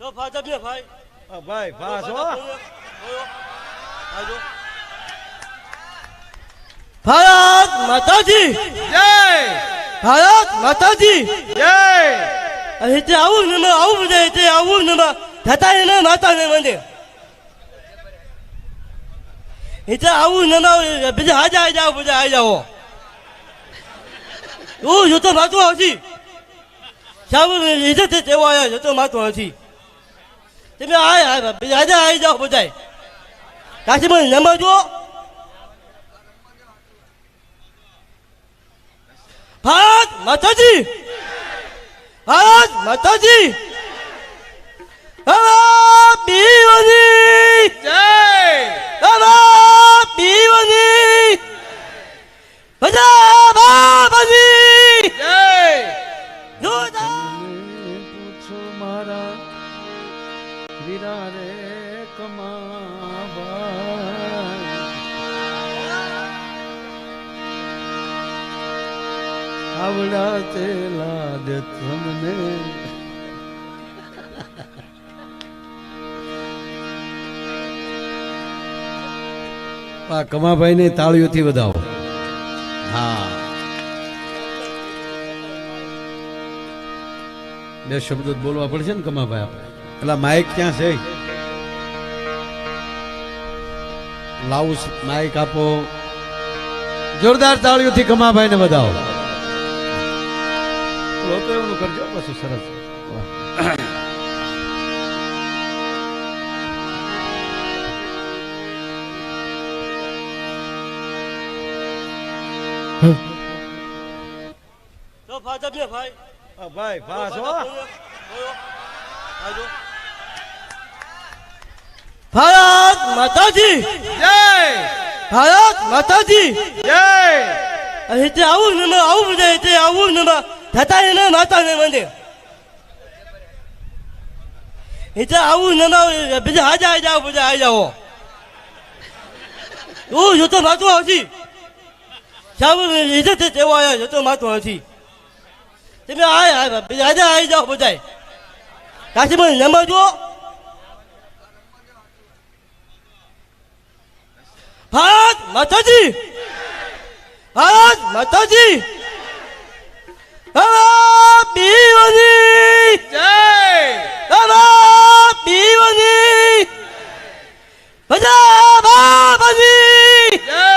તો ફાજા બે ભાઈ ભાઈ ફાસ હો ભારત માતાજી જય ભારત માતાજી જય અહીં આવું ને આવું બધા તે આવું ને થતા એને માતા ને મંદિર એટલે આવું ને બીજા હાજા આવી જાઓ બધા આવી જાઓ હું જો તો માતું હતી સારું ઇજ્જત તેવો આવ્યો જો તો માતું નથી તમે આ બીજા હાજા આવી જાઓ બધા કાશી મને નંબર જુઓ ભારત માતાજી ભારત માતાજી પીવાની જય પીવાની બધા બાબાજી જય પૂછો મારા વીરા રે કમાવા આવડા તેલા દે તમને આ કમાભાઈ ને તાળીઓથી વધાવો. હા, બે શબ્દો બોલવા પડશે ને કમાભાઈ આપણે. એટલે માઇક ક્યાં છે? લાવું માઇક આપો. જોરદાર તાળીઓથી કમાભાઈ ને વધાવો. લોકો એવું કરજો પછી સરસ. તો ફાજા બે ભાઈ ભાઈ ફાસ હો ભારત માતાજી જય ભારત માતાજી જય અહીં આવું ને આવું બધા તે આવું ને થતા એને માતા ને મંદિર એટલે આવું ને બીજા હાજા આવી જાઓ બધા આવી જાઓ હું જો તો માતું હતી સારું ઇજ્જત તેવો આવ્યો જો તો માતું નથી તમે બીજા હાજા આવી જાઓ બધા કાશી મને નંબર જુઓ ભારત માતાજી ભારત માતાજી પીવાની જય પીવાની બધા બાબાજી જય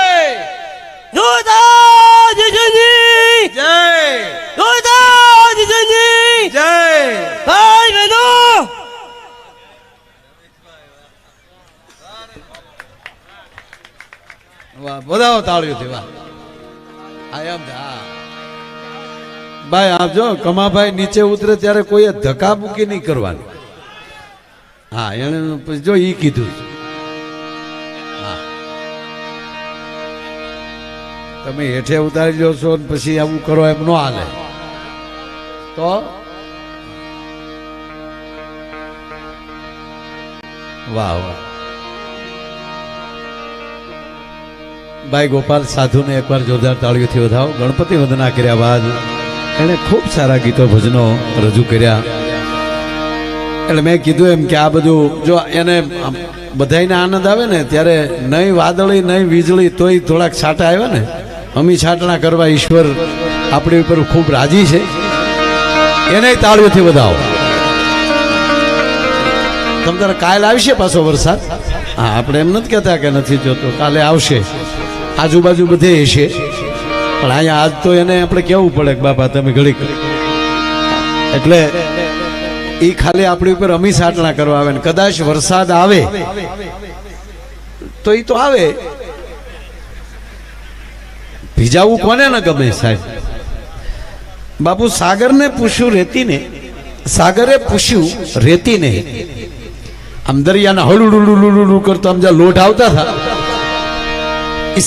જોતાજીની જય જોતાજીની જય ભાઈ બહેનો વાહ, વધાવો તાળીઓથી. વાહ, આમ હા ભાઈ. આપ જો કમાભાઈ નીચે ઉતરે ત્યારે કોઈ ધક્કા મૂકી નહીં કરવાની. હા, એને જો ઈ કીધું. હા, તમે હેઠે ઉતારી લો છો ને પછી આવું કરો એમ ન હાલે. તો વાહ વાહ. ભાઈ ગોપાલ સાધુને એકવાર જોરદાર તાળીઓથી વધાવો. ગણપતિ વંદના કર્યા બાદ એણે ખૂબ સારા ગીતો ભજનો રજૂ કર્યા. એટલે મેં કીધું એમ કે આ બધું જો એને બધાને આનંદ આવે ને ત્યારે નહીં વાદળી નહીં વીજળી તોય થોડાક છાંટા આવ્યા ને અમી છાંટણા કરવા ઈશ્વર આપણી ઉપર ખૂબ રાજી છે. એને તાળીઓથી વધાવો. તમ તારે કાલે આવશે પાછો વરસાદ. હા, આપણે એમ નથી કહેતા કે નથી જોતો, કાલે આવશે. આજુબાજુ બધે હશે પણ અહીંયા આજ તો એને આપણે કહેવું પડે કે બાપા તમે ઘડીક. એટલે એ ખાલી આપણી ઉપર અમી સાટણા કરવા આવે ને કદાચ વરસાદ આવે તો એ તો આવે. ભીજાવું કોને ન ગમે સાહેબ? બાપુ સાગરને પૂછ્યું રેતીને, સાગરે પૂછ્યું રેતીને. આમ દરિયાના હળુડુડુડુડુ કરતો આમ જ્યાં લોટ આવતા હતા એ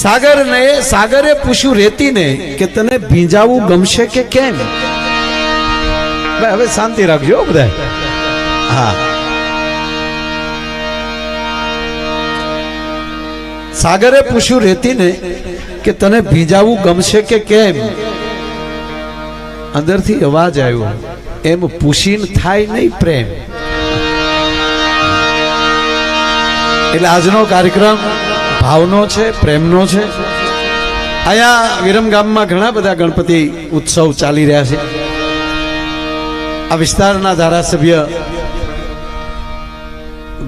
સાગરે પૂછ્યું રેતીને કે તને ભીંજાવું ગમશે કે કેમ? ભાઈ હવે શાંતિ રાખજો બધા. હા, સાગરે પૂછ્યું રેતીને કે તને ભીંજાવું ગમશે કે કેમ? અંદરથી અવાજ આવ્યો, એમ પૂછીને થાય નહીં પ્રેમ. એટલે આજનો કાર્યક્રમ ભાવનો છે, પ્રેમનો છે. અહીંયા વિરમગામમાં ઘણા બધા ગણપતિ ઉત્સવ ચાલી રહ્યા છે. આ વિસ્તારના ધારાસભ્ય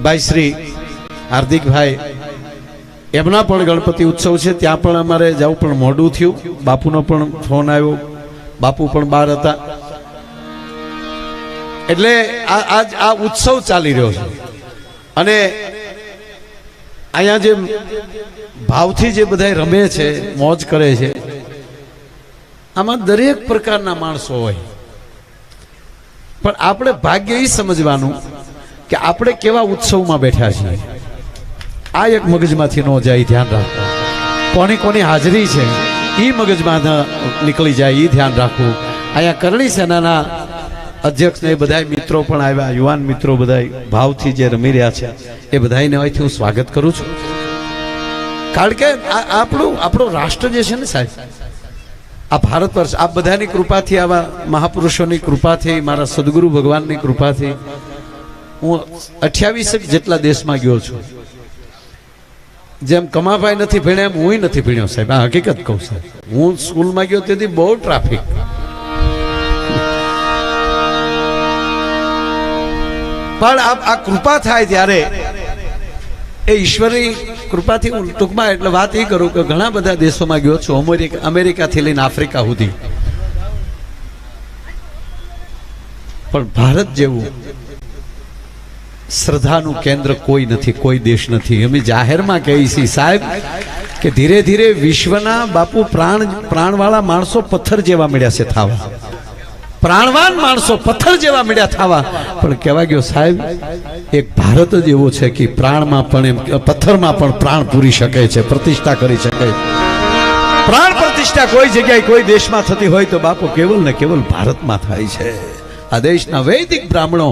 ભાઈ શ્રી હાર્દિકભાઈ, એમના પણ ગણપતિ ઉત્સવ છે. ત્યાં પણ અમારે જવું પણ મોડું થયું. બાપુનો પણ ફોન આવ્યો, બાપુ પણ બહાર હતા. એટલે આજ આ ઉત્સવ ચાલી રહ્યો છે. અને અહીંયા જે ભાવથી જે બધા રમે છે, મોજ કરે છે, આમાં દરેક પ્રકારના માણસો હોય. પણ આપણે ભાગ્ય એ સમજવાનું કે આપણે કેવા ઉત્સવમાં બેઠા છીએ. આ એક મગજમાંથી ન જાય, ધ્યાન રાખવું. કોની હાજરી છે એ મગજમાં નીકળી જાય, એ ધ્યાન રાખવું. અહીંયા કરણી સેનાના અધ્યક્ષ ને બધા મિત્રો પણ આવ્યા, યુવાન મિત્રો બધા ભાવથી જે રમી રહ્યા છે એ બધાને અહીંથી હું સ્વાગત કરું છું. કારણ કે આપણો રાષ્ટ્ર જે છે ને સાહેબ, આ ભારત વર્ષ, આ બધાની કૃપાથી, આવા મહાપુરુષોની કૃપાથી, મારા સદગુરુ ભગવાનની કૃપાથી હું 28 જેટલા દેશમાં ગયો છું. જેમ કમાભાઈ નથી ભણ્યા એમ હું નથી ભણ્યો સાહેબ. આ હકીકત કહું સાહેબ. હું સ્કૂલમાં ગયો તેથી બહુ ટ્રાફિક. પણ આ કૃપા થાય ત્યારે એ ઈશ્વરની કૃપાથી હું ટૂંકમાં એટલે વાત એ કરું કે ઘણા બધા દેશોમાં ગયો છું, અમેરિકાથી લઈને આફ્રિકા સુધી. પણ ભારત જેવું શ્રદ્ધાનું કેન્દ્ર કોઈ નથી, કોઈ દેશ નથી. અમે જાહેરમાં કહીએ છીએ સાહેબ કે ધીરે ધીરે વિશ્વના બાપુ પ્રાણવાળા માણસો પથ્થર જેવા મળ્યા છે થવા, પ્રાણવાન માણસો પથ્થર જેવા મળ્યા થવા. પણ કહેવા ગયો સાહેબ, એક ભારત જ એવો છે કે પ્રાણમાં પણ એમ પથ્થરમાં પણ પ્રાણ પૂરી શકે છે, પ્રતિષ્ઠા કરી શકે. પ્રાણ પ્રતિષ્ઠા કોઈ જગ્યાએ કોઈ દેશમાં થતી હોય તો બાપુ કેવલ ને કેવલ ભારતમાં થાય છે. આ દેશના વૈદિક બ્રાહ્મણો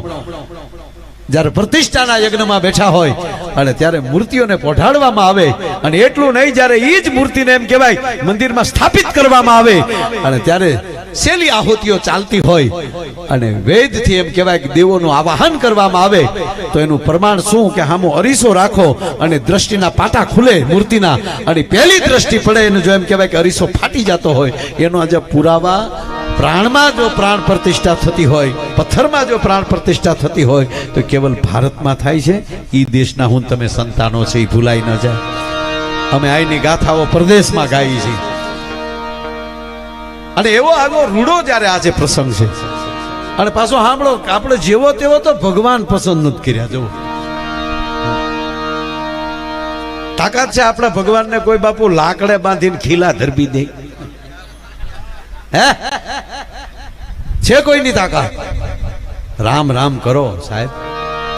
જ્યારે પ્રતિષ્ઠાના યજ્ઞમાં બેઠા હોય અને ત્યારે મૂર્તિઓને પોઢાડવામાં આવે, અને એટલું નહીં, જ્યારે એ જ મૂર્તિને એમ કહેવાય મંદિરમાં સ્થાપિત કરવામાં આવે અને ત્યારે શેલી આહુતિઓ ચાલતી હોય અને વેદથી એમ કહેવાય કે દેવોનું આવાહન કરવામાં આવે, તો એનું પ્રમાણ શું કે સામો અરીસો રાખો અને દ્રષ્ટિના પાટા ખુલે મૂર્તિના, અને પહેલી દ્રષ્ટિ પડે એને જો એમ કહેવાય કે અરીસો ફાટી જતો હોય, એનો આજે પુરાવા પ્રાણમાં જો પ્રાણ પ્રતિષ્ઠા થતી હોય, પથ્થરમાં જો પ્રાણ પ્રતિષ્ઠા થતી હોય તો કેવલ ભારતમાં થાય છે. એ દેશના હું તમે સંતાનો છે, એ ભૂલાઈ ન જાય. અમે આઈની ગાથાઓ પરદેશમાં ગાઈ છે. અને એવો આગો રૂડો જ્યારે આજે પ્રસંગ છે, અને પાછો સાંભળો, આપણે જેવો તેવો તો ભગવાન પસંદ નથી કર્યા. જો તાકાત છે આપણા ભગવાનને કોઈ બાપુ લાકડે બાંધીને ખીલા ધરબી દે? હે છે કોઈની તાકાત? રામ રામ કરો સાહેબ.